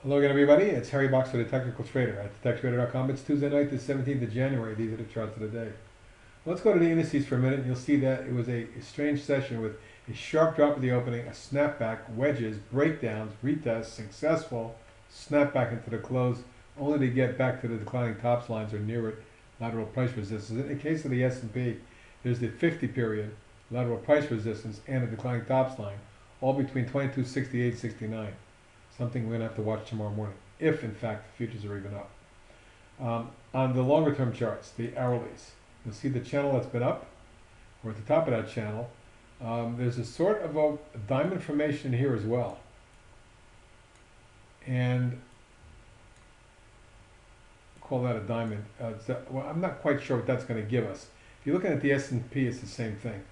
Hello again, everybody. It's Harry Box for the Technical Trader at thetechtrader.com. It's Tuesday night, the 17th of January. These are the charts of the day. Let's go to the indices for a minute, and you'll see that it was a strange session with a sharp drop at the opening, a snapback, wedges, breakdowns, retests, successful snapback into the close, only to get back to the declining tops lines or near it, lateral price resistance. In the case of the S&P, there's the 50 period, lateral price resistance, and a declining tops line, all between 22.68 and 69. Something we're going to have to watch tomorrow morning, if in fact the futures are even up. On the longer term charts, the ARRYs, you'll see the channel that's been up. We're at the top of that channel. There's a sort of a diamond formation here as well. And call that a diamond. Well, I'm not quite sure what that's going to give us. If you're looking at the S&P, it's the same thing.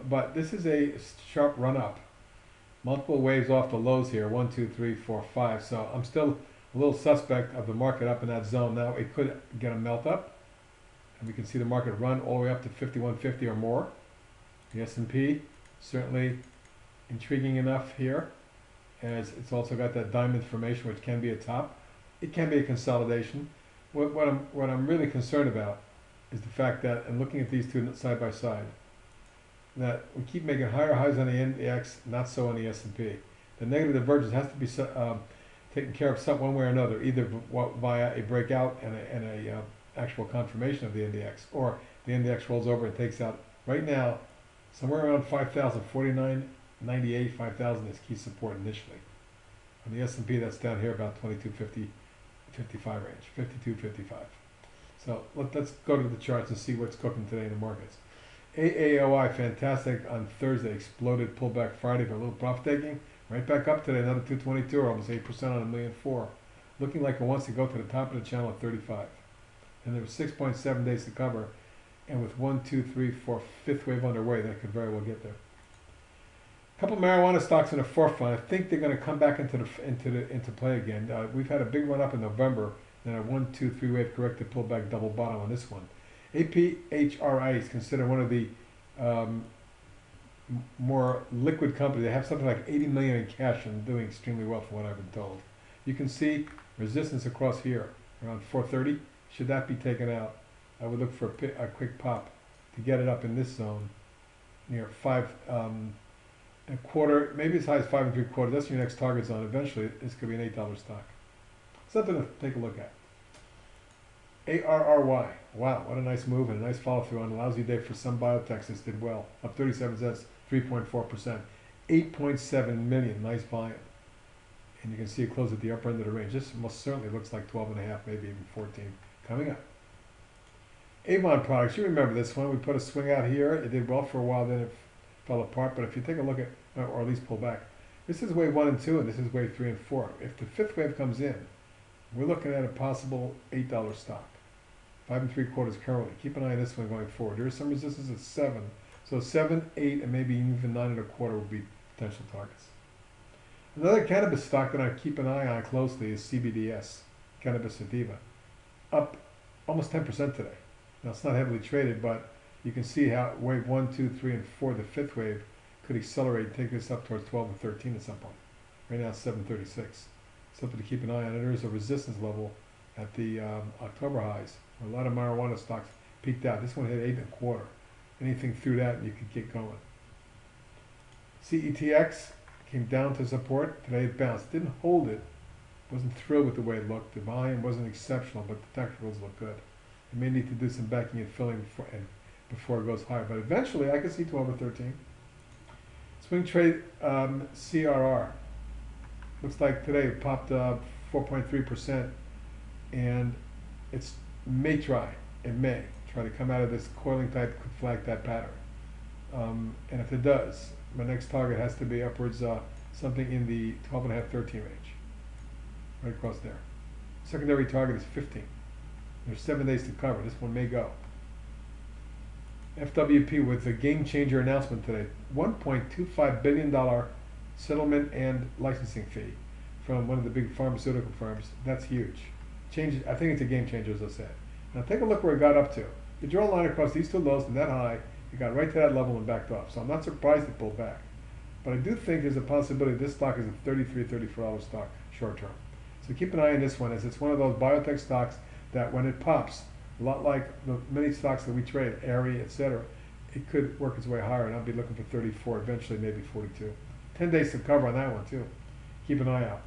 But this is a sharp run up. Multiple waves off the lows here, 1, 2, 3, 4, 5. So I'm still a little suspect of the market up in that zone. Now it could get a melt up, and we can see the market run all the way up to 5150 or more. The S&P certainly intriguing enough here, as it's also got that diamond formation, which can be a top. It can be a consolidation. What I'm really concerned about is the fact that, and looking at these two side by side, that we keep making higher highs on the index, not so on the S&P. The negative divergence has to be taken care of one way or another, either via a breakout and a actual confirmation of the index, or the index rolls over and takes out, right now, somewhere around 5,000, 49.98, 5,000 is key support initially. On the S&P, that's down here about 22.50, 55 range, 52.55. So let's go to the charts and see what's cooking today in the markets. AAOI, fantastic on Thursday, exploded, pulled back Friday for a little profit taking, right back up today, another 222, or almost 8% on 1,000,004. Looking like it wants to go to the top of the channel at 35. And there was 6.7 days to cover, and with 1, 2, 3, 4, fifth wave underway, that could very well get there. A couple of marijuana stocks in the forefront. I think they're going to come back into play again. We've had a big run up in November, then a 1, 2, 3 wave corrected pullback double bottom on this one. ARRY is considered one of the more liquid companies. They have something like 80 million in cash and doing extremely well from what I've been told. You can see resistance across here around 430. Should that be taken out, I would look for a quick pop to get it up in this zone near 5.25, maybe as high as 5.75. That's your next target zone. Eventually, this could be an $8 stock. Something to take a look at. ARRY, wow, what a nice move and a nice follow through on a lousy day for some biotechs. This did well, up 37 cents, 3.4%, 8.7 million, nice volume. And you can see it close at the upper end of the range. This most certainly looks like 12.5, maybe even 14 coming up. Avon products, you remember this one. We put a swing out here. It did well for a while, then it fell apart. But if you take a look at, or at least pull back, this is wave 1 and 2, and this is wave 3 and 4. If the fifth wave comes in, we're looking at a possible $8 stock. 5.75 currently. Keep an eye on this one going forward. There is some resistance at 7. So 7, 8, and maybe even 9.25 would be potential targets. Another cannabis stock that I keep an eye on closely is CBDS, Cannabis Sativa, up almost 10% today. Now it's not heavily traded, but you can see how wave 1, 2, 3, and 4, the fifth wave, could accelerate and take this up towards 12 and 13 at some point. Right now it's 736. Something to keep an eye on. And there is a resistance level at the October highs. A lot of marijuana stocks peaked out. This one hit 8.25. Anything through that, you could get going. CETX came down to support. Today it bounced. Didn't hold it. Wasn't thrilled with the way it looked. The volume wasn't exceptional, but the technicals look good. It may need to do some backing and filling before it goes higher. But eventually, I could see 12 or 13. Swing trade CRR. Looks like today it popped 4.3%, and it's may try to come out of this coiling type, could flag that pattern. And if it does, my next target has to be upwards something in the 12.5, 13 range, right across there. Secondary target is 15. There's 7 days to cover. This one may go. FWP with the game changer announcement today, $1.25 billion settlement and licensing fee from one of the big pharmaceutical firms. That's huge. I think it's a game changer, as I said. Now take a look where it got up to. You draw a line across these two lows and that high, it got right to that level and backed off. So I'm not surprised it pulled back. But I do think there's a possibility this stock is a $33, $34 stock short term. So keep an eye on this one, as it's one of those biotech stocks that when it pops, a lot like the many stocks that we trade, ARRY, etc., it could work its way higher, and I'll be looking for 34, eventually maybe 42. 10 days to cover on that one too. Keep an eye out.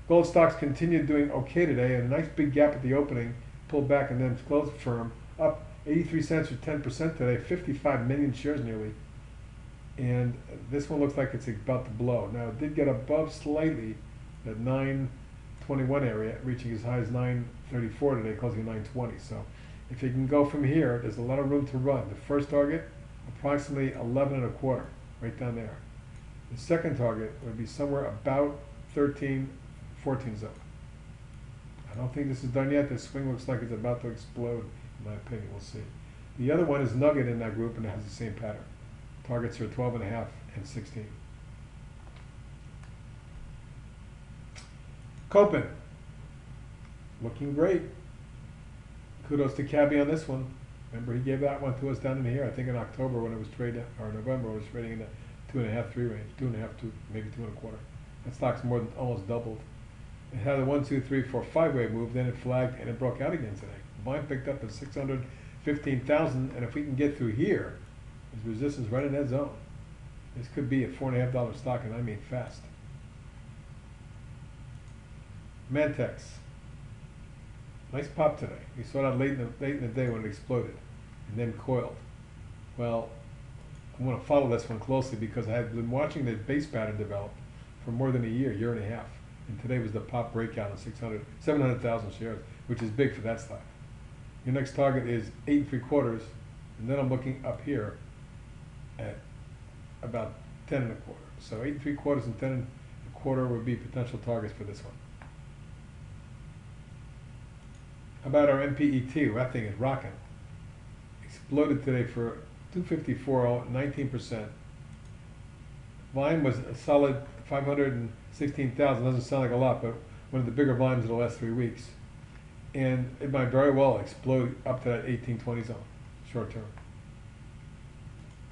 Gold stocks continued doing okay today, and a nice big gap at the opening, pulled back and then closed firm, up 83 cents or 10% today, 55 million shares nearly. And this one looks like it's about to blow. Now it did get above slightly at 921 area, reaching as high as 934 today, closing at 920. So if you can go from here, there's a lot of room to run. The first target, approximately 11 and a quarter, right down there. The second target would be somewhere about 13, 14 zone. I don't think this is done yet. This swing looks like it's about to explode, in my opinion. We'll see. The other one is Nugget in that group, and it has the same pattern. Targets are 12 and a half and 16. Kopin, looking great. Kudos to Cabby on this one. Remember, he gave that one to us down in here, I think in October when it was traded, or November, it was trading in the 2.5, 3 range, 2.5, 2, maybe 2 and a quarter. That stock's more than almost doubled. It had a 1, 2, 3, 4, 5-way move, then it flagged and it broke out again today. Volume picked up at 615,000, and if we can get through here, there's resistance right in that zone. This could be a $4.50 stock, and I mean fast. Mantex. Nice pop today. We saw that late in the day when it exploded and then coiled. Well, I want to follow this one closely because I have been watching the base pattern develop for more than a year and a half. And today was the pop breakout of 700,000 shares, which is big for that stock. Your next target is 8 3/4, and then I'm looking up here at about 10 and a quarter. So 8 3/4 and 10 and a quarter would be potential targets for this one. How about our MPET? That thing is rocking. Exploded today for 254, 19%. Volume was a solid 516,000. Doesn't sound like a lot, but one of the bigger volumes in the last 3 weeks. And it might very well explode up to that 1820 zone, short term.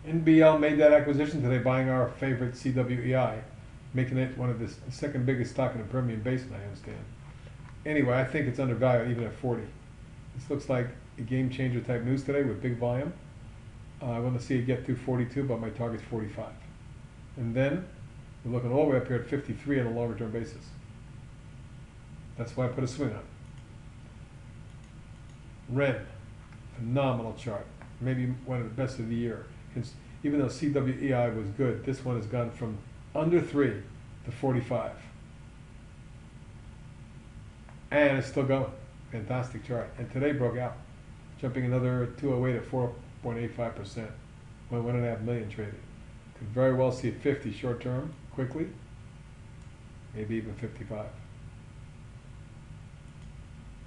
NBL made that acquisition today, buying our favorite CWEI, making it one of the second biggest stock in the Permian Basin, I understand. Anyway, I think it's undervalued even at 40. This looks like a game changer type news today with big volume. I want to see it get through 42, but my target's 45. And then we're looking all the way up here at 53 on a longer term basis. That's why I put a swing on it. Ren, phenomenal chart. Maybe one of the best of the year. Even though CWEI was good, this one has gone from under 3 to 45. And it's still going. Fantastic chart. And today broke out, jumping another 208 at 4.85%. 1.5 million traded. Could very well see 50 short term, quickly. Maybe even 55.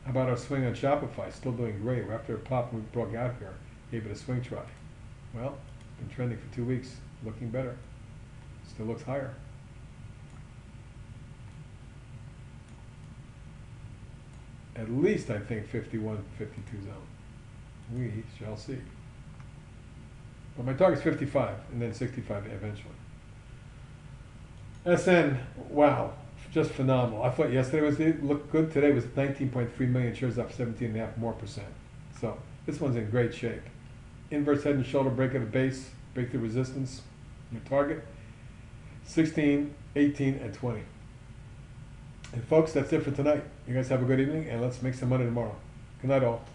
How about our swing on Shopify? Still doing great. After it popped and we broke out here, gave it a swing try. Well, it's been trending for 2 weeks, looking better. Still looks higher. At least I think 51, 52 zone. We shall see. But my target's 55 and then 65 eventually. SN, wow, just phenomenal. I thought yesterday looked good. Today was 19.3 million shares, up 17.5% more. So this one's in great shape. Inverse head and shoulder break at the base, break through resistance. Your target, 16, 18, and 20. And folks, that's it for tonight. You guys have a good evening, and let's make some money tomorrow. Good night, all.